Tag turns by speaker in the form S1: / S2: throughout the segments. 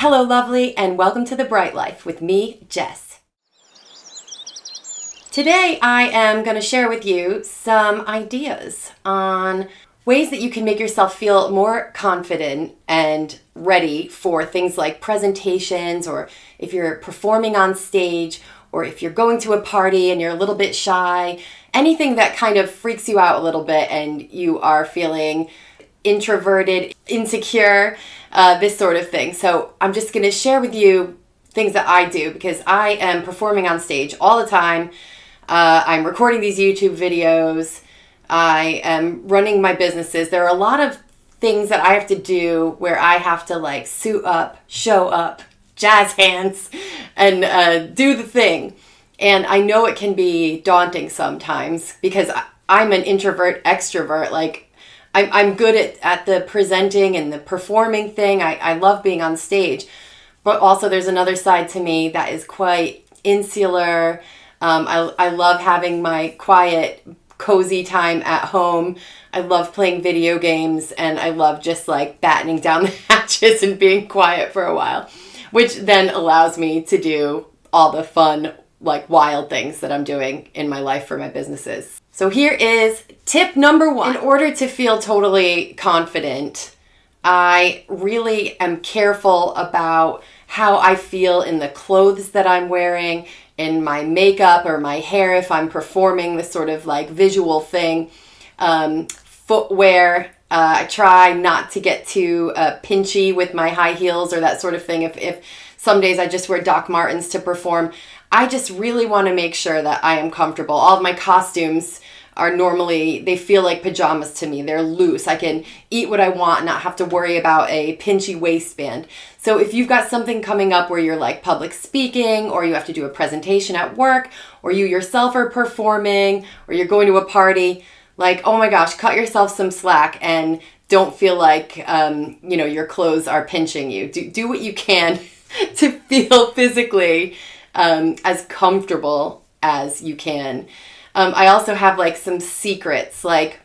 S1: Hello, lovely, and welcome to The Bright Life with me, Jess. Today, I am going to share with you some ideas on ways that you can make yourself feel more confident and ready for things like presentations, or if you're performing on stage, or if you're going to a party and you're a little bit shy, anything that kind of freaks you out a little bit and you are feeling introverted, insecure, this sort of thing. So I'm just going to share with you things that I do because I am performing on stage all the time. I'm recording these YouTube videos. I am running my businesses. There are a lot of things that I have to do where I have to like suit up, show up, jazz hands, and do the thing. And I know it can be daunting sometimes because I'm an introvert, extrovert. Like I'm good at the presenting and the performing thing. I love being on stage. But also there's another side to me that is quite insular. I love having my quiet, cozy time at home. I love playing video games, and I love just like battening down the hatches and being quiet for a while, which then allows me to do all the fun, like wild things that I'm doing in my life for my businesses. So here is tip number 1. In order to feel totally confident, I really am careful about how I feel in the clothes that I'm wearing, in my makeup or my hair if I'm performing this sort of like visual thing. Footwear, I try not to get too pinchy with my high heels or that sort of thing. If some days I just wear Doc Martens to perform, I just really want to make sure that I am comfortable. All of my costumes are normally, they feel like pajamas to me. They're loose. I can eat what I want and not have to worry about a pinchy waistband. So if you've got something coming up where you're like public speaking, or you have to do a presentation at work, or you yourself are performing, or you're going to a party, like, oh my gosh, cut yourself some slack and don't feel like, your clothes are pinching you. Do what you can to feel physically as comfortable as you can. I also have like some secrets. Like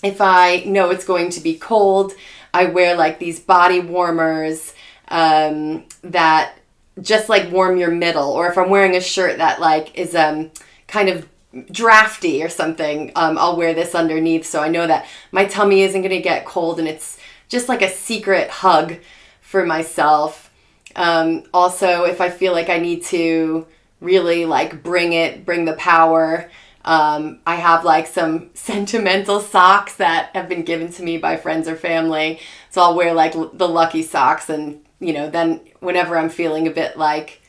S1: if I know it's going to be cold, I wear like these body warmers that just like warm your middle. Or if I'm wearing a shirt that like is kind of drafty or something, I'll wear this underneath so I know that my tummy isn't going to get cold, and it's just like a secret hug for myself. Also, if I feel like I need to really like bring the power, I have like some sentimental socks that have been given to me by friends or family. So I'll wear like the lucky socks, and then whenever I'm feeling a bit like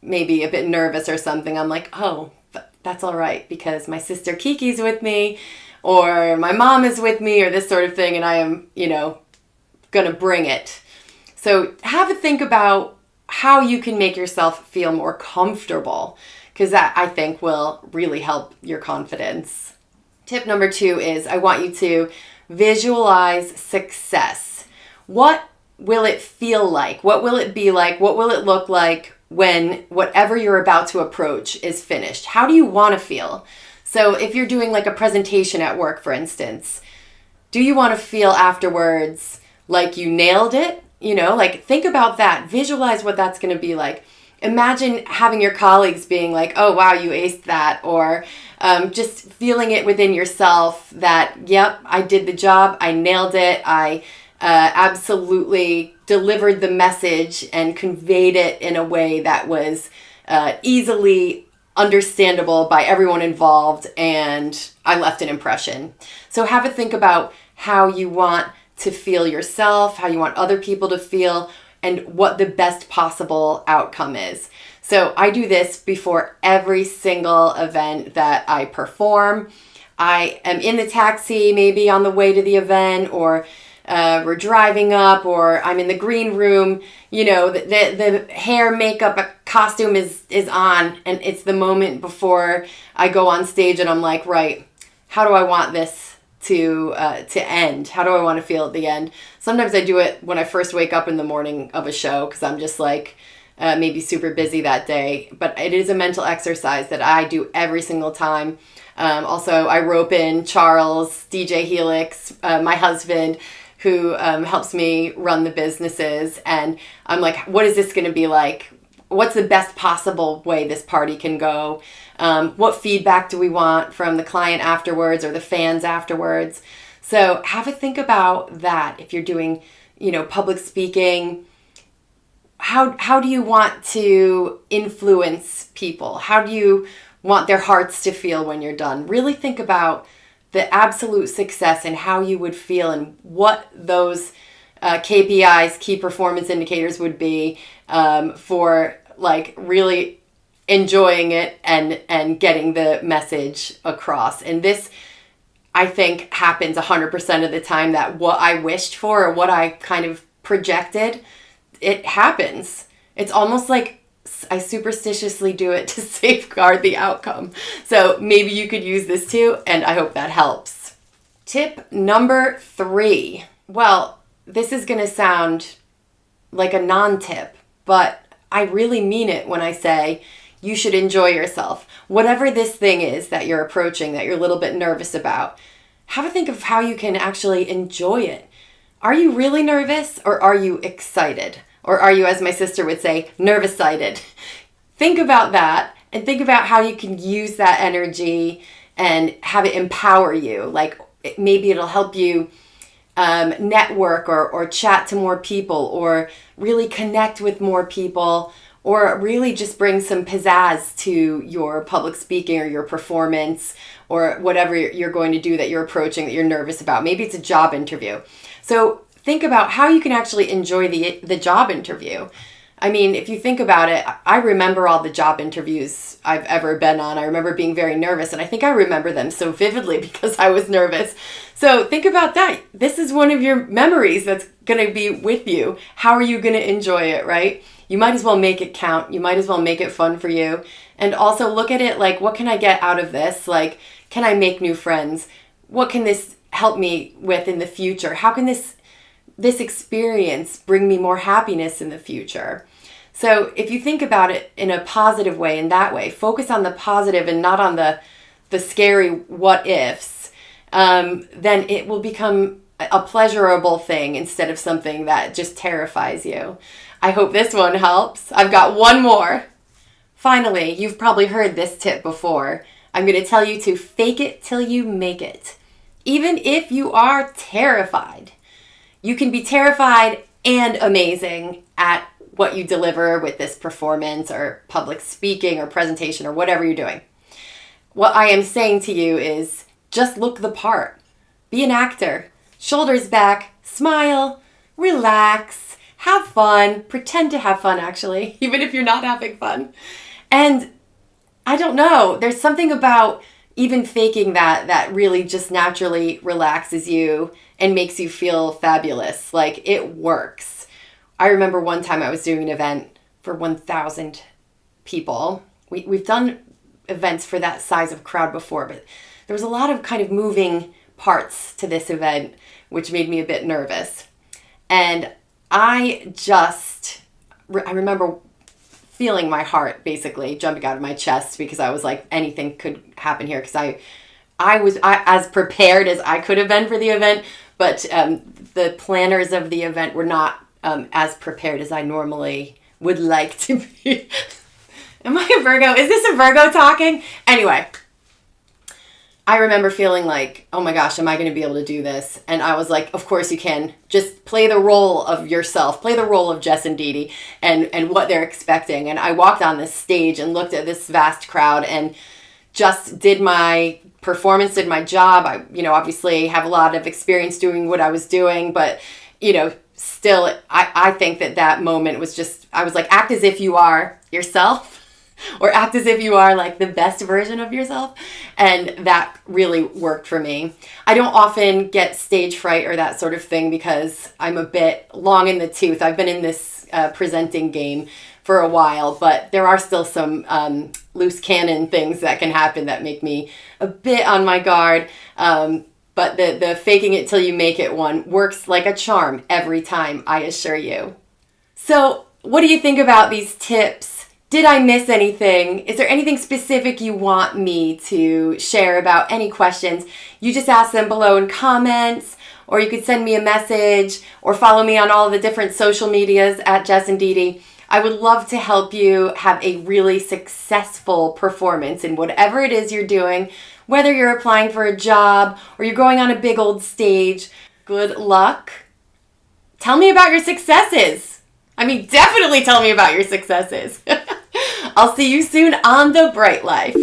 S1: maybe a bit nervous or something, I'm like, oh, that's all right because my sister Kiki's with me, or my mom is with me, or this sort of thing, and I am, gonna bring it. So have a think about how you can make yourself feel more comfortable, because that, I think, will really help your confidence. Tip number 2 is I want you to visualize success. What will it feel like? What will it be like? What will it look like when whatever you're about to approach is finished? How do you want to feel? So if you're doing like a presentation at work, for instance, do you want to feel afterwards like you nailed it? Like think about that. Visualize what that's going to be like. Imagine having your colleagues being like, oh, wow, you aced that. Or just feeling it within yourself that, yep, I did the job. I nailed it. I absolutely delivered the message and conveyed it in a way that was easily understandable by everyone involved, and I left an impression. So have a think about how you want to feel yourself, how you want other people to feel, and what the best possible outcome is. So I do this before every single event that I perform. I am in the taxi, maybe on the way to the event, or we're driving up, or I'm in the green room. The hair, makeup, costume is on, and it's the moment before I go on stage, and I'm like, right, how do I want this to end? How do I want to feel at the end? Sometimes I do it when I first wake up in the morning of a show because I'm just like maybe super busy that day. But it is a mental exercise that I do every single time. Also, I rope in Charles, DJ Helix, my husband, who helps me run the businesses. And I'm like, what is this going to be like? What's the best possible way this party can go? What feedback do we want from the client afterwards or the fans afterwards? So have a think about that. If you're doing, public speaking, how do you want to influence people? How do you want their hearts to feel when you're done? Really think about the absolute success and how you would feel and what those KPIs, key performance indicators, would be for like really enjoying it and getting the message across. And this, I think, happens 100% of the time, that what I wished for or what I kind of projected, it happens. It's almost like I superstitiously do it to safeguard the outcome. So maybe you could use this too, and I hope that helps. Tip number 3. Well, this is going to sound like a non-tip, but I really mean it when I say you should enjoy yourself. Whatever this thing is that you're approaching, that you're a little bit nervous about, have a think of how you can actually enjoy it. Are you really nervous, or are you excited? Or are you, as my sister would say, nervous-sided? Think about that, and think about how you can use that energy and have it empower you. Like maybe it'll help you network or chat to more people, or really connect with more people, or really just bring some pizzazz to your public speaking or your performance or whatever you're going to do that you're approaching that you're nervous about. Maybe it's a job interview. So think about how you can actually enjoy the job interview. I mean, if you think about it, I remember all the job interviews I've ever been on. I remember being very nervous, and I think I remember them so vividly because I was nervous. So think about that. This is one of your memories that's going to be with you. How are you going to enjoy it, right? You might as well make it count. You might as well make it fun for you. And also look at it like, what can I get out of this? Like, can I make new friends? What can this help me with in the future? How can this experience bring me more happiness in the future? So if you think about it in a positive way, in that way, focus on the positive and not on the scary what ifs, then it will become a pleasurable thing instead of something that just terrifies you. I hope this one helps. I've got one more. Finally, you've probably heard this tip before. I'm going to tell you to fake it till you make it. Even if you are terrified, you can be terrified and amazing at what you deliver with this performance or public speaking or presentation or whatever you're doing. What I am saying to you is just look the part. Be an actor. Shoulders back, smile, relax, have fun, pretend to have fun actually, even if you're not having fun. And I don't know, there's something about even faking that really just naturally relaxes you and makes you feel fabulous. Like, it works. I remember one time I was doing an event for 1,000 people. We've done events for that size of crowd before, but there was a lot of kind of moving parts to this event, which made me a bit nervous. And I remember feeling my heart basically jumping out of my chest, because I was like, anything could happen here, because I was as prepared as I could have been for the event, but the planners of the event were not as prepared as I normally would like to be. Am I a Virgo? Is this a Virgo talking? Anyway, I remember feeling like, oh my gosh, am I going to be able to do this? And I was like, of course you can. Just play the role of yourself. Play the role of Jess and Dee Dee and what they're expecting. And I walked on this stage and looked at this vast crowd and just did my performance, did my job. I, obviously have a lot of experience doing what I was doing, but, still, I think that moment was just, I was like, act as if you are yourself. Or act as if you are like the best version of yourself. And that really worked for me. I don't often get stage fright or that sort of thing because I'm a bit long in the tooth. I've been in this presenting game for a while, but there are still some loose cannon things that can happen that make me a bit on my guard. But the faking it till you make it one works like a charm every time, I assure you. So what do you think about these tips? Did I miss anything? Is there anything specific you want me to share about? Any questions? You just ask them below in comments, or you could send me a message or follow me on all the different social medias at Jess and Dee. I would love to help you have a really successful performance in whatever it is you're doing, whether you're applying for a job or you're going on a big old stage. Good luck. Tell me about your successes. Definitely tell me about your successes. I'll see you soon on The Bright Life.